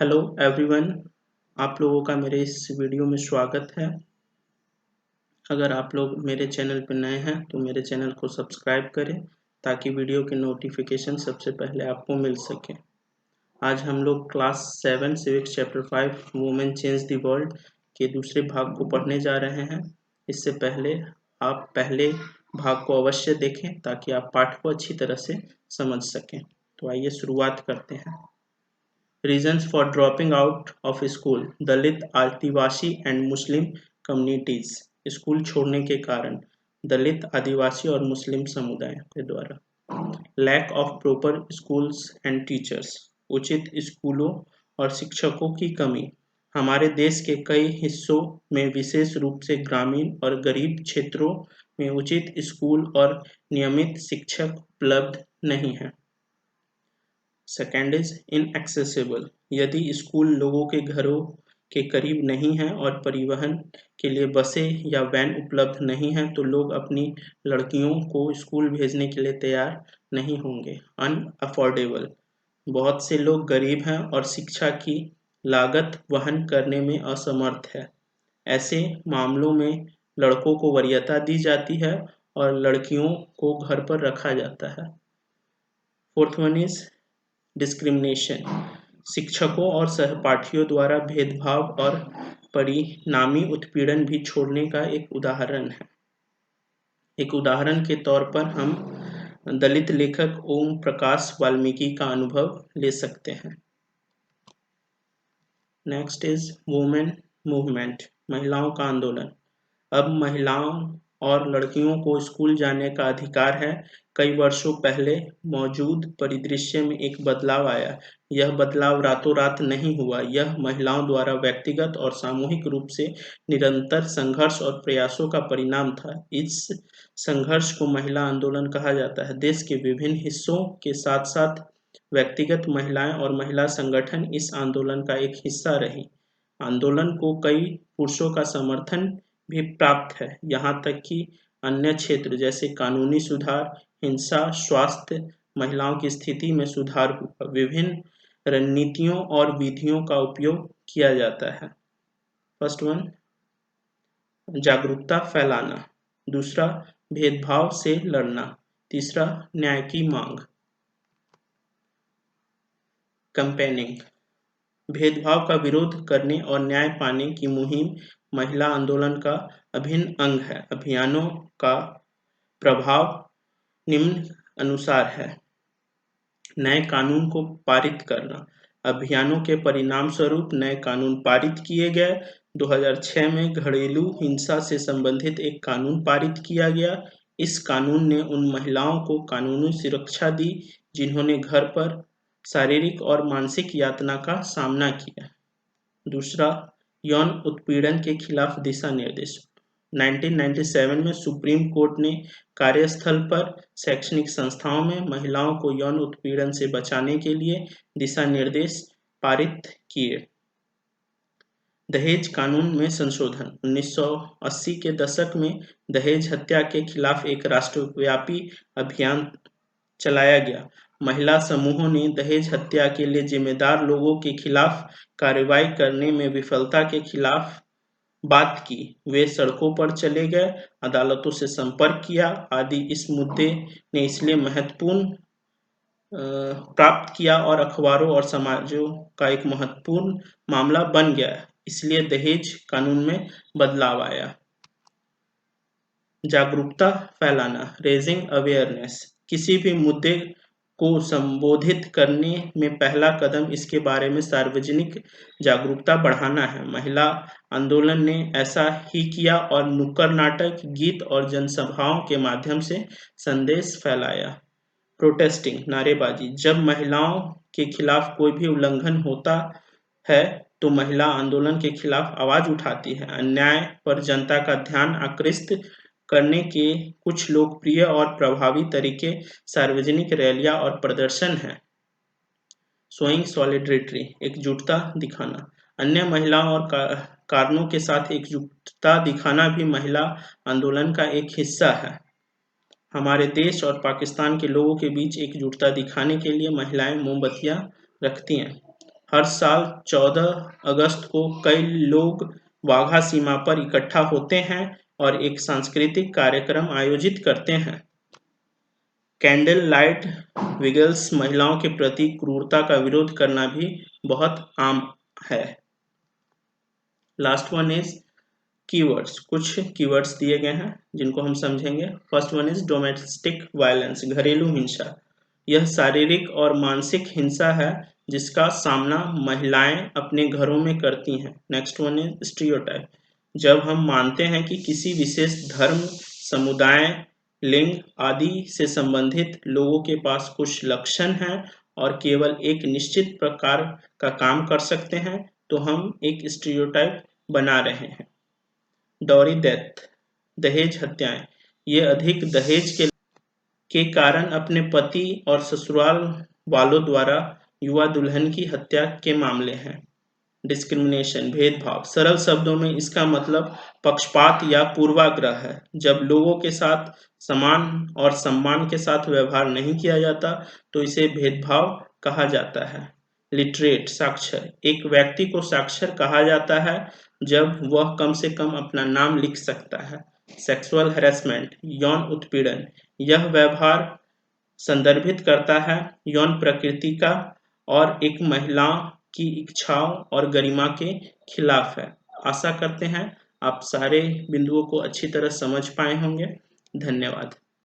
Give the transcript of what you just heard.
Hello everyone, आप लोगों का मेरे इस वीडियो में स्वागत है। अगर आप लोग मेरे चैनल पर नए हैं तो मेरे चैनल को सब्सक्राइब करें ताकि वीडियो के नोटिफिकेशन सबसे पहले आपको मिल सके। आज हम लोग class 7 civics chapter 5 women change the world के दूसरे भाग को पढ़ने जा रहे हैं। इससे पहले आप पहले भाग को अवश्य देखें ताकि आप पाठ को अच्छी तरह से समझ सकें। तो आइए शुरुआत करते हैं। Reasons for dropping out of school: Dalit, Adivasi and Muslim communities. School छोड़ने के कारण दलित, आदिवासी और मुस्लिम समुदाय के द्वारा। Lack of proper schools and teachers. उचित स्कूलों और शिक्षकों की कमी। हमारे देश के कई हिस्सों में विशेष रूप से ग्रामीण और गरीब क्षेत्रों में उचित स्कूल और नियमित शिक्षक उपलब्ध नहीं है। Second is inaccessible. यदि स्कूल लोगों के घरों के करीब नहीं है और परिवहन के लिए बसें या वैन उपलब्ध नहीं है तो लोग अपनी लड़कियों को स्कूल भेजने के लिए तैयार नहीं होंगे। अनअफोर्डेबल। बहुत से लोग गरीब हैं और शिक्षा की लागत वहन करने में असमर्थ है। ऐसे मामलों में लड़कों को वरीयता दी जाती है और लड़कियों को घर पर रखा जाता है। Fourth one is discrimination. शिक्षकों और सहपाठियों द्वारा भेदभाव और परिणामी उत्पीड़न भी छोड़ने का एक उदाहरण है। एक उदाहरण के तौर पर हम दलित लेखक ओम प्रकाश वाल्मीकि का अनुभव ले सकते हैं। नेक्स्ट इज वुमेन मूवमेंट, महिलाओं का आंदोलन। अब महिलाओं और लड़कियों को स्कूल जाने का अधिकार है। कई वर्षों पहले मौजूद परिदृश्य में एक बदलाव आया। यह बदलाव रातों रात नहीं हुआ, यह महिलाओं द्वारा व्यक्तिगत और सामूहिक रूप से निरंतर संघर्ष और प्रयासों का परिणाम था। इस संघर्ष को महिला आंदोलन कहा जाता है। देश के विभिन्न हिस्सों के साथ साथ व्यक्तिगत महिलाएं और महिला संगठन इस आंदोलन का एक हिस्सा रही। आंदोलन को कई पुरुषों का समर्थन भी प्राप्त है, यहाँ तक कि अन्य क्षेत्र जैसे कानूनी सुधार, हिंसा, स्वास्थ्य, महिलाओं की स्थिति में सुधार हुआ। विभिन्न रणनीतियों और विधियों का उपयोग किया जाता है। फर्स्ट वन, जागरूकता फैलाना। दूसरा, भेदभाव से लड़ना। तीसरा, न्याय की मांग। कैंपेनिंग। भेदभाव का विरोध करने और न्याय पाने की मुहिम महिला आंदोलन का अभिन्न अंग है। अभियानों का प्रभाव निम्न अनुसार है। नए कानून को पारित करना। अभियानों के परिणाम स्वरूप नए कानून पारित किए गए। 2006 में घरेलू हिंसा से संबंधित एक कानून पारित किया गया। इस कानून ने उन महिलाओं को कानूनी सुरक्षा दी जिन्होंने घर पर शारीरिक और मानसिक यातना का सामना किया। दूसरा, यौन उत्पीड़न के खिलाफ दिशा निर्देश। 1997 में सुप्रीम कोर्ट ने कार्यस्थल पर, शैक्षणिक संस्थाओं में महिलाओं को यौन उत्पीड़न से बचाने के लिए दिशा निर्देश पारित किए। दहेज कानून में संशोधन। 1980 के दशक में दहेज हत्या के खिलाफ एक राष्ट्रव्यापी अभियान चलाया गया। महिला समूहों ने दहेज हत्या के लिए जिम्मेदार लोगों के खिलाफ कार्रवाई करने में विफलता के खिलाफ बात की। वे सड़कों पर चले गए, अदालतों से संपर्क किया आदि। इस मुद्दे ने इसलिए महत्वपूर्ण प्राप्त किया और अखबारों और समाजों का एक महत्वपूर्ण मामला बन गया। इसलिए दहेज कानून में बदलाव आया। जागरूकता फैलाना, रेजिंग अवेयरनेस। किसी भी मुद्दे को संबोधित करने में पहला कदम इसके बारे में सार्वजनिक जागरूकता बढ़ाना है। महिला आंदोलन ने ऐसा ही किया और नुक्कड़ नाटक, गीत और जनसभाओं के माध्यम से संदेश फैलाया। प्रोटेस्टिंग, नारेबाजी। जब महिलाओं के खिलाफ कोई भी उल्लंघन होता है तो महिला आंदोलन के खिलाफ आवाज उठाती है। अन्याय पर जनता का ध्यान आकृष्ट करने के कुछ लोकप्रिय और प्रभावी तरीके सार्वजनिक रैलियां और प्रदर्शन हैं। शोइंग सॉलिडरिटी, एकजुटता दिखाना। अन्य महिलाओं और कारणों के साथ एकजुटता दिखाना भी महिला आंदोलन का एक हिस्सा है। हमारे देश और पाकिस्तान के लोगों के बीच एकजुटता दिखाने के लिए महिलाएं मोमबत्तियां रखती हैं। हर साल 14 अगस्त को कई लोग वाघा सीमा पर इकट्ठा होते हैं और एक सांस्कृतिक कार्यक्रम आयोजित करते हैं। कैंडल लाइट विगिल्स महिलाओं के प्रति क्रूरता का विरोध करना भी बहुत आम है। Last one is keywords. कुछ कीवर्ड्स दिए गए हैं जिनको हम समझेंगे। First one is domestic violence, घरेलू हिंसा। यह शारीरिक और मानसिक हिंसा है जिसका सामना महिलाएं अपने घरों में करती हैं। नेक्स्ट वन इज स्टीरियोटाइप, जब हम मानते हैं कि किसी विशेष धर्म, समुदाय, लिंग आदि से संबंधित लोगों के पास कुछ लक्षण हैं और केवल एक निश्चित प्रकार का काम कर सकते हैं, तो हम एक स्टीरियोटाइप बना रहे हैं। डॉरी डेथ, दहेज हत्याएं, ये अधिक दहेज के कारण अपने पति और ससुराल वालों द्वारा युवा दुल्हन की हत्या के मामले हैं। डिस्क्रिमिनेशन, भेदभाव, सरल शब्दों में इसका मतलब पक्षपात या पूर्वाग्रह है। जब लोगों के साथ समान और सम्मान के साथ व्यवहार नहीं किया जाता तो इसे भेदभाव कहा जाता है। लिटरेट, साक्षर, एक व्यक्ति को साक्षर कहा जाता है जब वह कम से कम अपना नाम लिख सकता है। सेक्सुअल हैरेसमेंट, यौन उत्पीड़न, यह व्यवहार संदर्भित करता है यौन प्रकृति का और एक महिला की इच्छाओं और गरिमा के खिलाफ है। आशा करते हैं आप सारे बिंदुओं को अच्छी तरह समझ पाए होंगे। धन्यवाद।